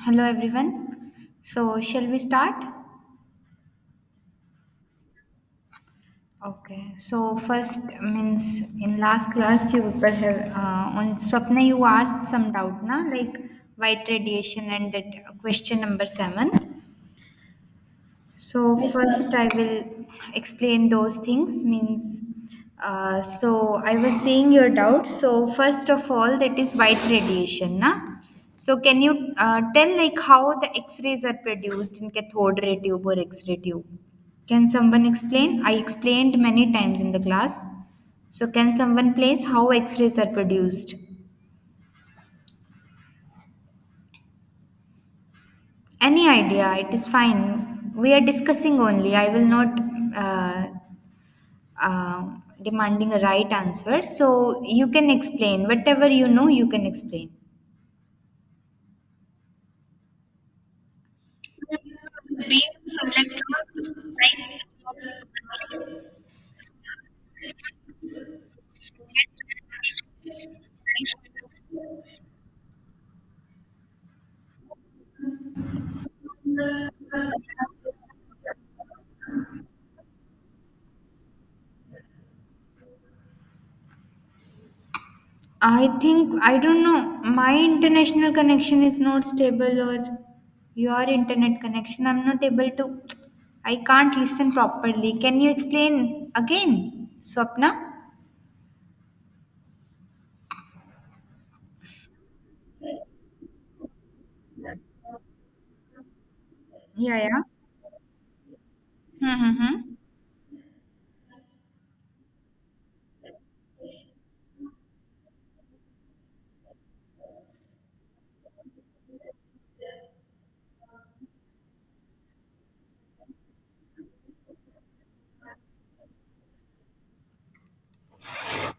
Hello everyone. So shall we start? Okay. So first means in last class you people have on Swapna you asked some doubt na like white radiation and that question number 7. So Yes, first ma'am. I will explain those things means so I was saying your doubt. So first of all that is white radiation na. So can you tell like how the X-rays are produced in cathode ray tube or X-ray tube? Can someone explain? I explained many times in the class. So can someone place how X-rays are produced? Any idea? It is fine. We are discussing only. I will not demanding a right answer. So you can explain whatever you know. You can explain. Beam electrons I think I don't know. My international connection is not stable, or your internet connection. I'm not able to. I can't listen properly. Can you explain again, Swapna? Yeah, yeah. Mm-hmm.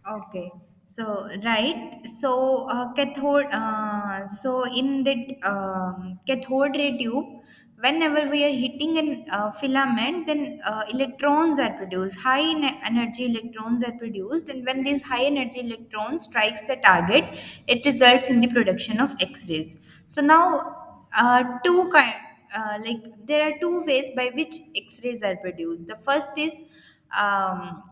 Okay, so right, so cathode, so in that cathode ray tube, whenever we are hitting an filament, then electrons are produced. Energy electrons are produced, and when these high energy electrons strikes the target, it results in the production of X-rays. So now, two kind, like there are two ways by which X-rays are produced. The first is um,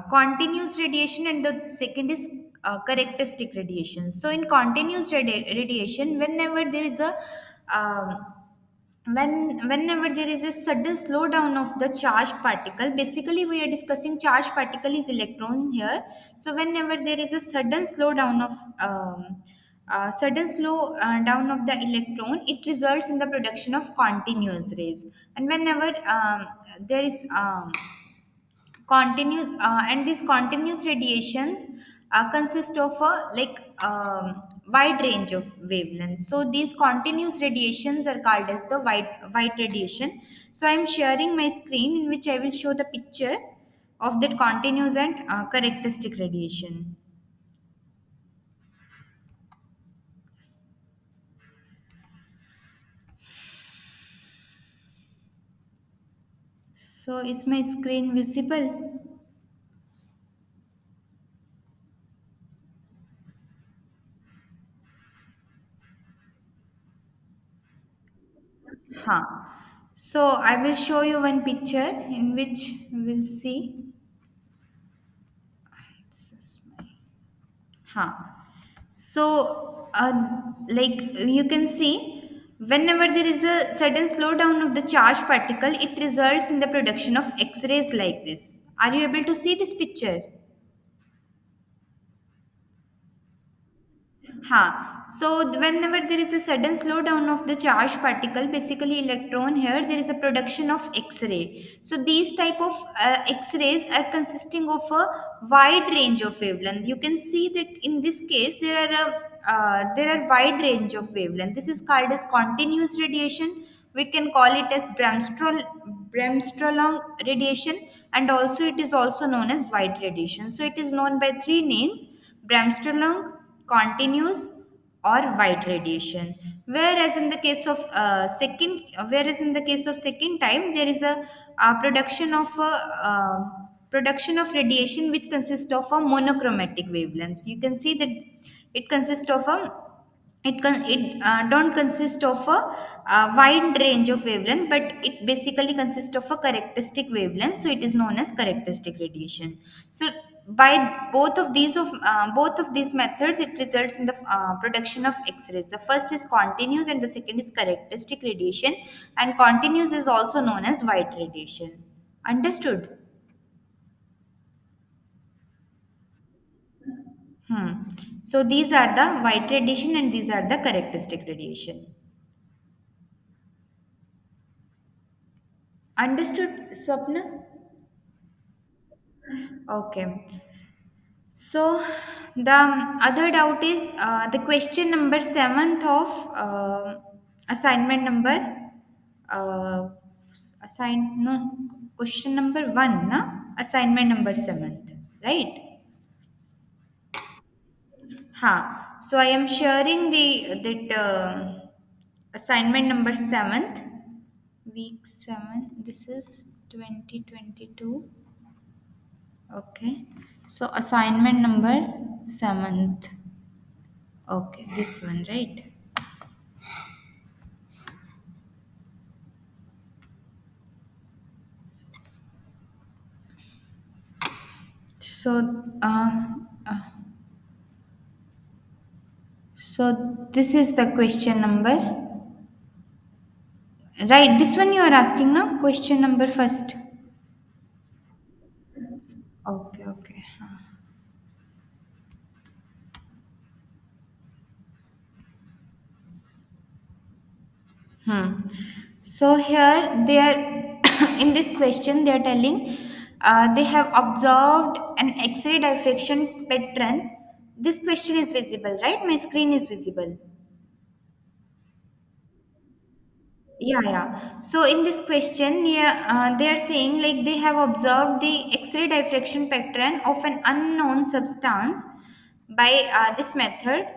continuous radiation and the second is characteristic radiation. So in continuous radiation, whenever there is a um, whenever there is a sudden slowdown of the charged particle, basically we are discussing charged particle is electron here. So whenever there is a sudden slowdown of sudden slow down of the electron, it results in the production of continuous rays. And whenever there is continuous and these continuous radiations consist of a wide range of wavelengths. So these continuous radiations are called as the white radiation. So I am sharing my screen in which I will show the picture of that continuous and characteristic radiation. So is my screen visible? Huh. So I will show you one picture in which we will see. This is my Huh. So, like you can see, whenever there is a sudden slowdown of the charged particle, it results in the production of X-rays like this. Are you able to see this picture? So whenever there is a sudden slowdown of the charged particle, basically electron here, there is a production of X-ray. So these type of X-rays are consisting of a wide range of wavelength. You can see that in this case there are wide range of wavelength. This is called as continuous radiation. We can call it as Bremsstrahlung radiation, and also it is also known as white radiation. So it is known by three names: Bremsstrahlung, continuous, or white radiation. Whereas in the case of second time, there is a production of radiation which consists of a monochromatic wavelength. You can see that it consists of a It don't consist of a wide range of wavelength, but it basically consists of a characteristic wavelength, so it is known as characteristic radiation. So by both of these methods, it results in the production of x-rays. The first is continuous and the second is characteristic radiation, and continuous is also known as white radiation. Understood? So these are the white radiation and these are the characteristic radiation. Understood, Swapna? Okay. So the other doubt is the question number seventh of assignment number uh, assign no question number one, na assignment number seventh, right? So I am sharing the that assignment number seventh, week seven. This is 2022. Okay. So assignment number seventh. Okay, this one, right? So, uh, so this is the question number, right? This one you are asking now. Question number first. Okay, okay. Hmm. So here they are in this question they are telling they have observed an X-ray diffraction pattern. This question is visible, right? My screen is visible. Yeah. So in this question, yeah, they are saying like they have observed the X-ray diffraction pattern of an unknown substance by this method.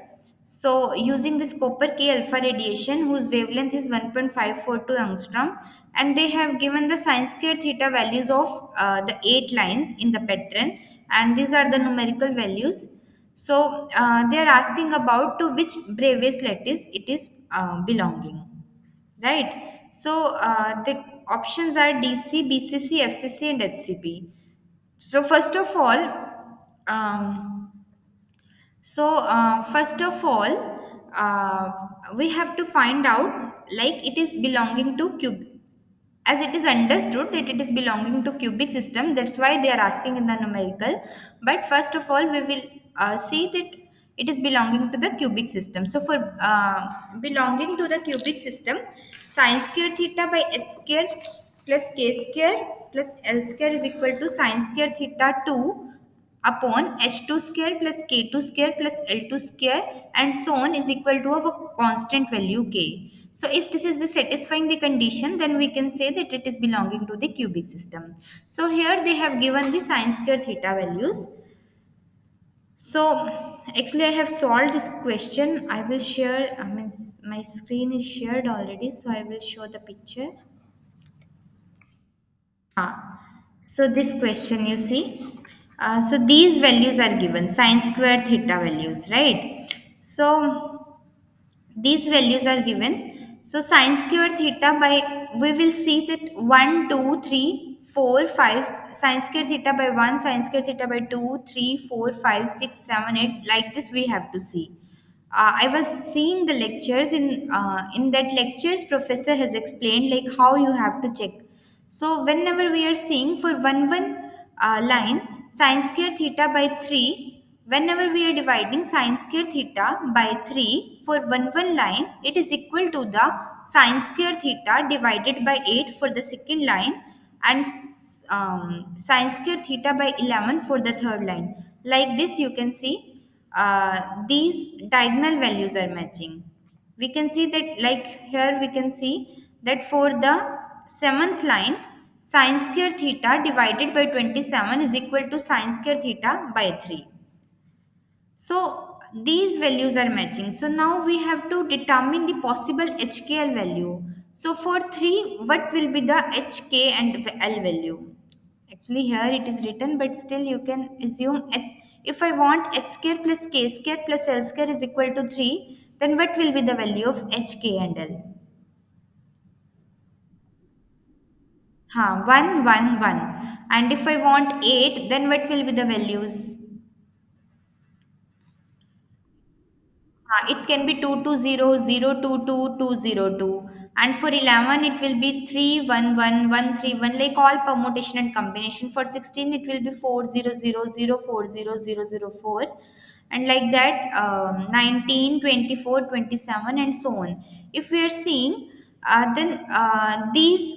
So using this copper K alpha radiation, whose wavelength is 1.542 angstrom, and they have given the sine square theta values of the 8 lines in the pattern, and these are the numerical values. So they are asking about to which Bravais lattice it is belonging. Right. So the options are DC, BCC, FCC, and HCP. So um, first of all, we have to find out like it is belonging to cube, as it is understood that it is belonging to cubic system. That's why they are asking in the numerical. But first of all, we will see that it is belonging to the cubic system. So for belonging to the cubic system, sine square theta by h square plus k square plus l square is equal to sine square theta 2 upon h2 square plus k2 square plus l2 square and so on is equal to a constant value k. So if this is the satisfying the condition, then we can say that it is belonging to the cubic system. So here they have given the sine square theta values. So actually I have solved this question. I will share, I mean my screen is shared already, so I will show the picture. So this question you see, so these values are given sine square theta values, right? So these values are given. So sine square theta by, we will see that 1, 2, 3, 4, 5. Sine square theta by 1, sine square theta by 2, 3, 4, 5, 6, 7, 8. Like this we have to see. I was seeing the lectures in that lectures professor has explained like how you have to check. So whenever we are seeing for one line sine square theta by 3, whenever we are dividing sine square theta by 3 for one line, it is equal to the sine square theta divided by 8 for the second line, and sine square theta by 11 for the third line. Like this you can see these diagonal values are matching. We can see that like here we can see that for the seventh line sine square theta divided by 27 is equal to sine square theta by 3. So these values are matching. So now we have to determine the possible HKL value. So for 3, what will be the HK and L value? Actually here it is written, but still you can assume H, if I want H square plus K square plus L square is equal to 3, then what will be the value of H, K and L? 1, 1, 1. And if I want 8, then what will be the values? It can be 2 to 0, 0 to 2, 2 0 2. And for 11, it will be 3 1 1 1 3 1. Like all permutation and combination. For 16, it will be 4 0 0 0 4 0 0 0 4. And like that, 19, 24, 27, and so on. If we are seeing, then these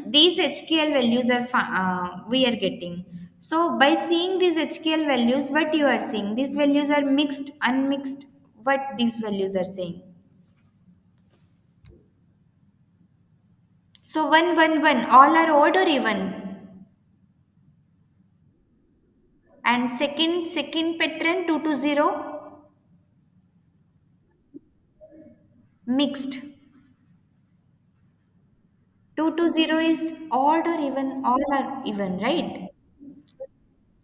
these HKL values are we are getting. So by seeing these HKL values, what you are seeing? These values are mixed, unmixed. What these values are saying? So 1, 1, 1, all are odd or even? And second pattern 2 to 0, mixed. 2 to 0 is odd or even? All are even, right?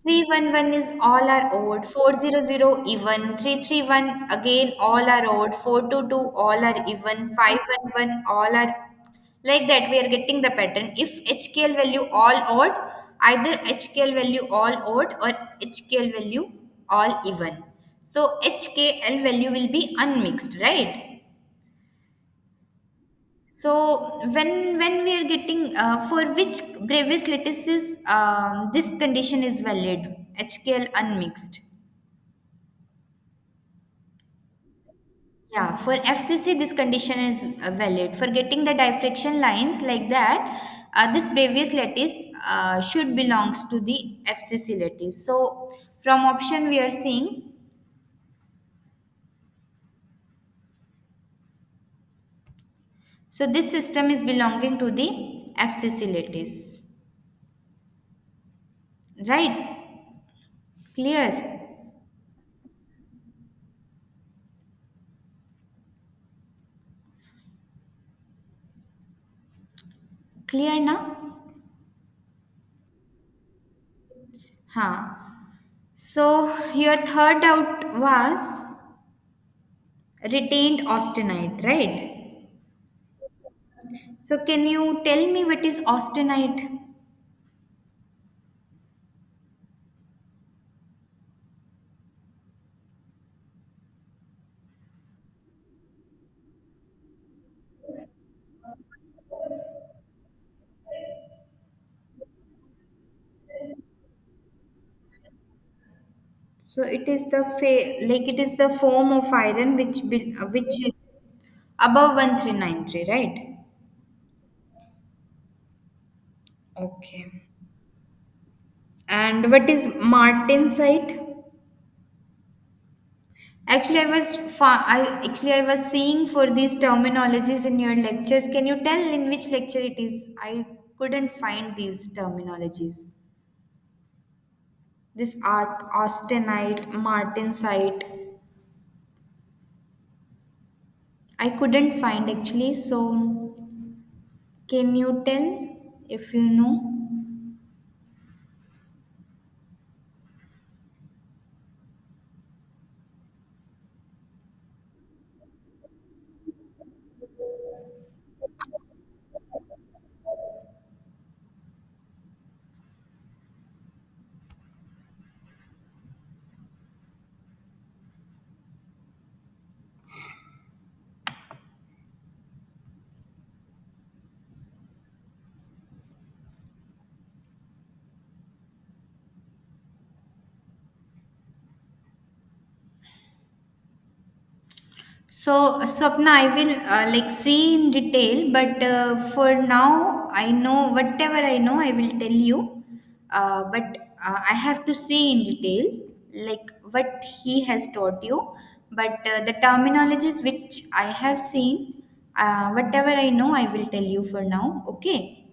311 is all are odd. 400 even. 331 again all are odd. 422 all are even. 511 all are like that. We are getting the pattern. If HKL value all odd, either HKL value all odd or HKL value all even. So HKL value will be unmixed, right? So when we are getting for which brevis lattice is this condition is valid, HKL unmixed. Yeah, for FCC this condition is valid. For getting the diffraction lines like that, this brevis lattice should belongs to the FCC lattice. So from option we are seeing, so this system is belonging to the FCC lattice, right? Clear? Clear now? Huh. So your third doubt was retained austenite, right? So can you tell me what is austenite? So it is the like it is the form of iron which is above 1393, right? Okay. And what is martensite? Actually, I was seeing for these terminologies in your lectures. Can you tell in which lecture it is? I couldn't find these terminologies. This art austenite, martensite. I couldn't find actually. So can you tell if you know? So, Swapna, I will like see in detail, but for now, I know whatever I know, I will tell you. But I have to see in detail, like what he has taught you. But the terminologies which I have seen, whatever I know, I will tell you for now. Okay.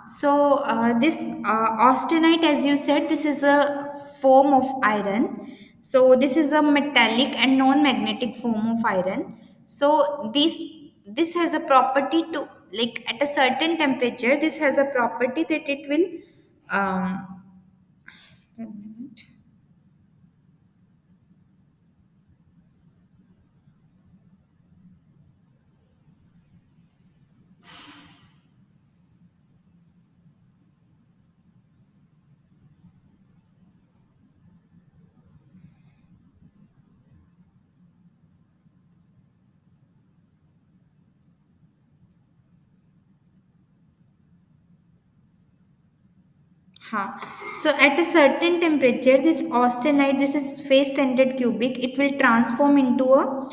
So this austenite, as you said, this is a form of iron. So this is a metallic and non-magnetic form of iron. So this has a property to, like at a certain temperature. This has a property that it will. Um, 1 minute. Huh. So at a certain temperature, this austenite, this is face-centered cubic, it will transform into a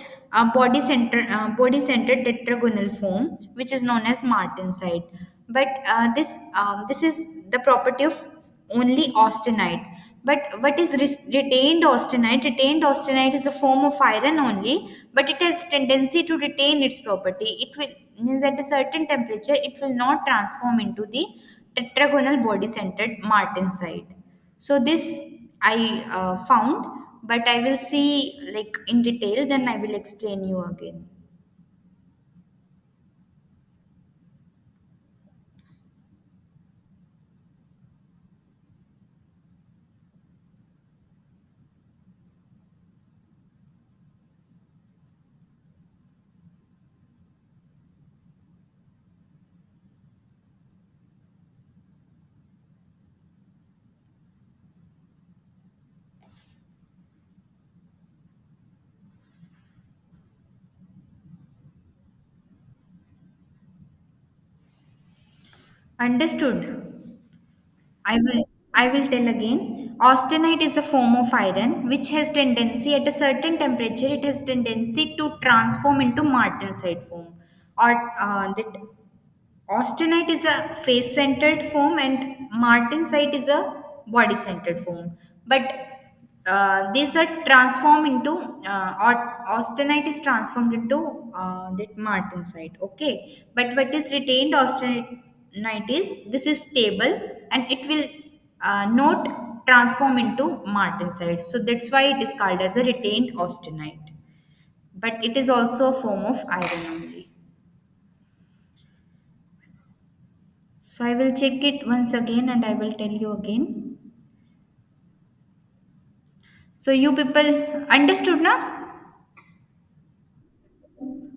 body-centered tetragonal foam, which is known as martensite. But this is the property of only austenite. But what is retained austenite? Retained austenite is a form of iron only, but it has tendency to retain its property. It will means at a certain temperature, it will not transform into the tetragonal body centered martensite. So this I found, but I will see like in detail, then I will explain you again. Understood. I will tell again. Austenite is a form of iron which has tendency at a certain temperature, it has tendency to transform into martensite form, or that austenite is a face centered form and martensite is a body centered form. But these are transformed into, or austenite is transformed into that martensite. Okay. But what is retained austenite is this is stable and it will not transform into martensite. So that's why it is called as a retained austenite. But it is also a form of iron only. So I will check it once again and I will tell you again. So you people understood now?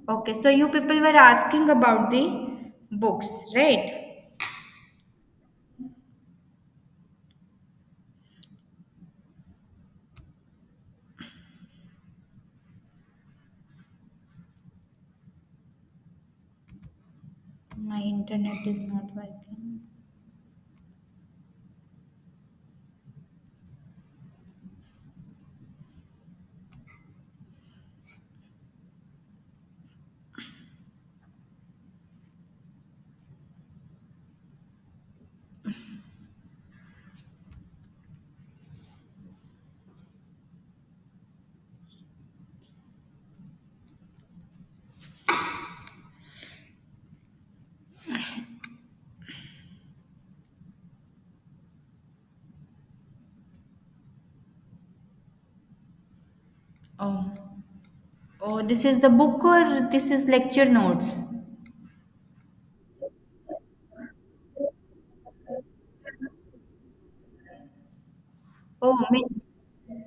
Okay, so you people were asking about the books, right? My internet is not working. Oh. Oh, this is the book or this is lecture notes? Oh, means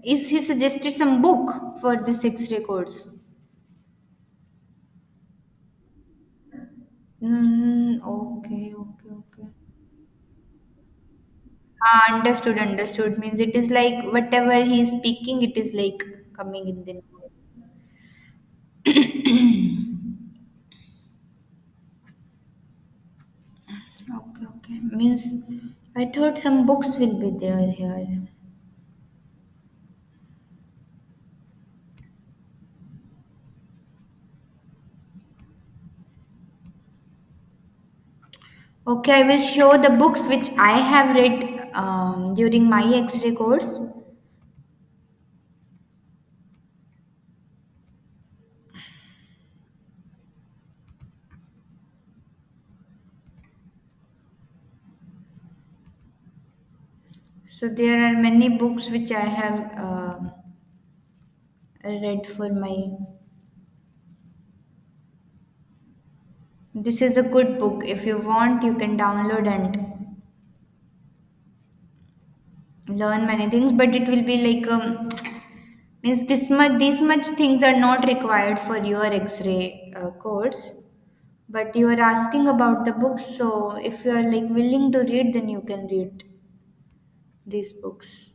is he suggested some book for this X-ray course? Okay, okay, okay. Ah, understood, understood. Means it is like whatever he is speaking, it is like coming in the notes. Okay, okay. Means I thought some books will be there here. Okay, I will show the books which I have read during my X-ray course. So there are many books which I have read for my. This is a good book. If you want, you can download and learn many things. But it will be like means this much. These much things are not required for your X-ray course. But you are asking about the books, so if you are like willing to read, then you can read these books.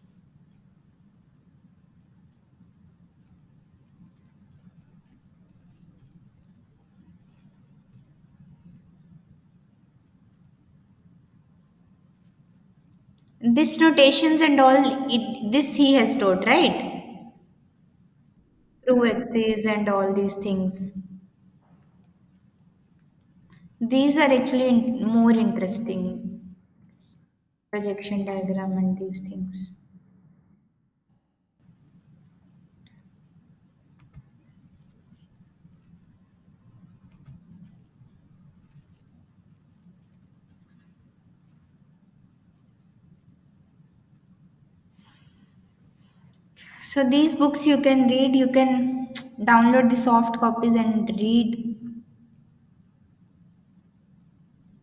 This notations and all, this he has taught, right? True axis and all these things. These are actually more interesting. Projection diagram and these things. So these books you can read, you can download the soft copies and read.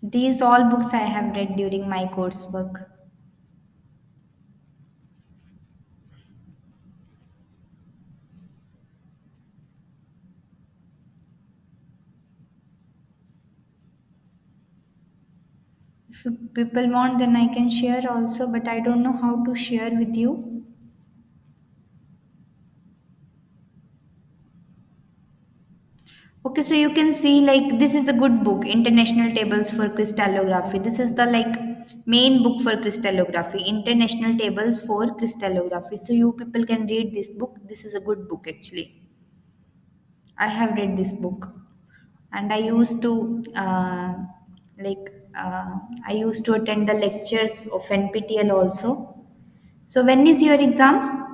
These all books I have read during my coursework. If people want, then I can share also, but I don't know how to share with you. Okay, so you can see like this is a good book, International Tables for Crystallography. This is the like main book for crystallography, International Tables for Crystallography. So you people can read this book. This is a good book actually. I have read this book, and like I used to attend the lectures of NPTEL also. So when is your exam?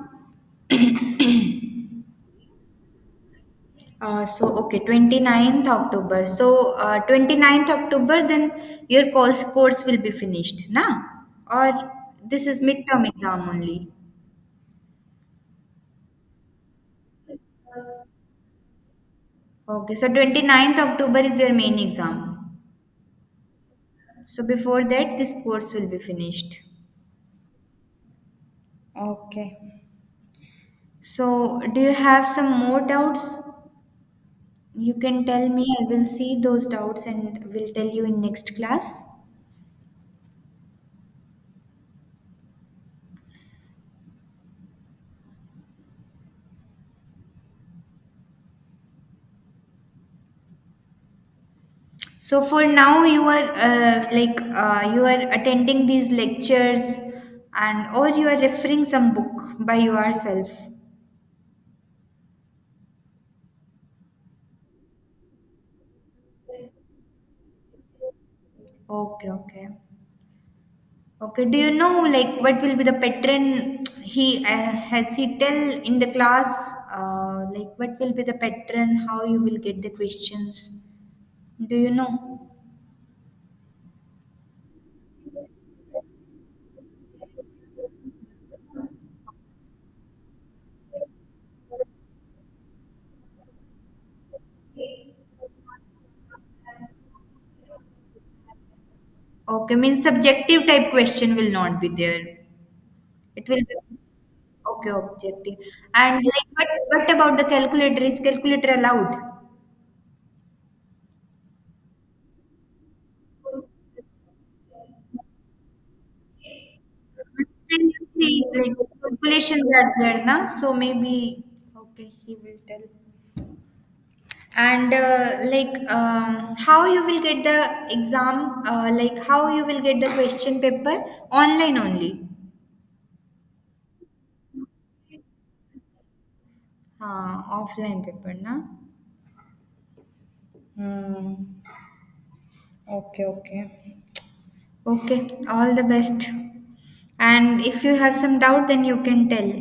So okay, 29th October. So 29th October, then your course will be finished, na? Or this is midterm exam only. Okay, so 29th October is your main exam. So before that, this course will be finished. Okay. So do you have some more doubts? You can tell me. I will see those doubts and will tell you in next class. So for now, you are attending these lectures, and or you are referring some book by yourself. Okay, okay, okay. Do you know like what will be the pattern? He has he tell in the class like what will be the pattern? How you will get the questions? Do you know? Okay, means subjective type question will not be there. It will be okay, objective. And like, what about the calculator? Is calculator allowed? But still, you see, like calculations are there, na? So maybe okay, he will tell. And how you will get the exam? Like, how you will get the question paper online only? Offline paper, na? Hmm. Okay, okay. Okay, all the best. And if you have some doubt, then you can tell.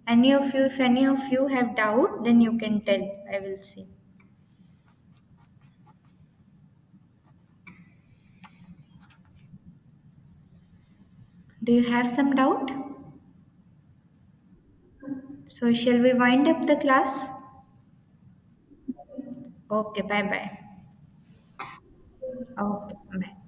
Any of you, if any of you have doubt, then you can tell. I will see. Do you have some doubt? So, shall we wind up the class? Okay, bye bye. Okay, bye.